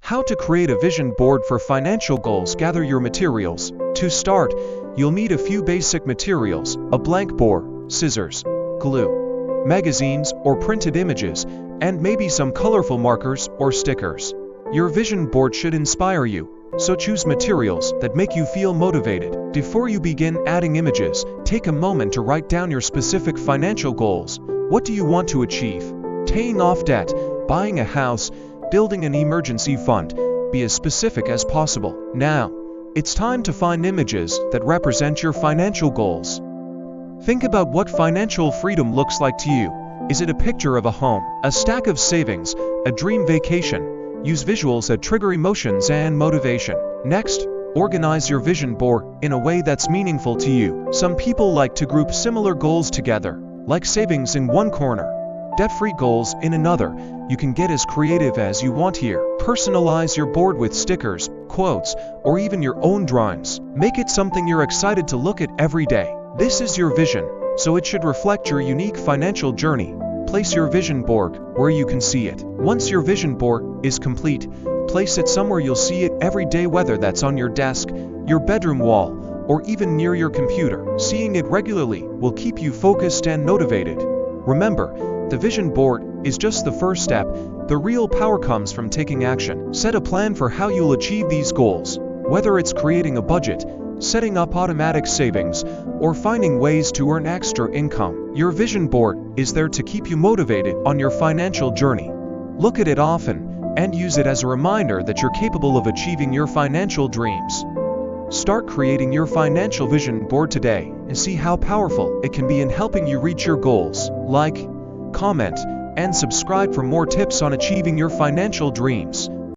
How to create a vision board for financial goals. Gather your materials. To start, you'll need a few basic materials: a blank board, scissors, glue, magazines or printed images, and maybe some colorful markers or stickers. Your vision board should inspire you, so choose materials that make you feel motivated. Before you begin adding images, take a moment to write down your specific financial goals. What do you want to achieve? Paying off debt, buying a house, building an emergency fund. Be as specific as possible. Now, it's time to find images that represent your financial goals. Think about what financial freedom looks like to you. Is it a picture of a home, a stack of savings, a dream vacation? Use visuals that trigger emotions and motivation. Next, organize your vision board in a way that's meaningful to you. Some people like to group similar goals together, like savings in one corner, debt-free goals in another. You can get as creative as you want here. Personalize your board with stickers, quotes, or even your own drawings. Make it something you're excited to look at every day. This is your vision, so it should reflect your unique financial journey. Place your vision board where you can see it. Once your vision board is complete, place it somewhere you'll see it every day, whether that's on your desk, your bedroom wall, or even near your computer. Seeing it regularly will keep you focused and motivated. Remember, the vision board is just the first step. The real power comes from taking action. Set a plan for how you'll achieve these goals, whether it's creating a budget, setting up automatic savings, or finding ways to earn extra income. Your vision board is there to keep you motivated on your financial journey. Look at it often and use it as a reminder that you're capable of achieving your financial dreams. Start creating your financial vision board today and see how powerful it can be in helping you reach your goals. Like, comment, and subscribe for more tips on achieving your financial dreams.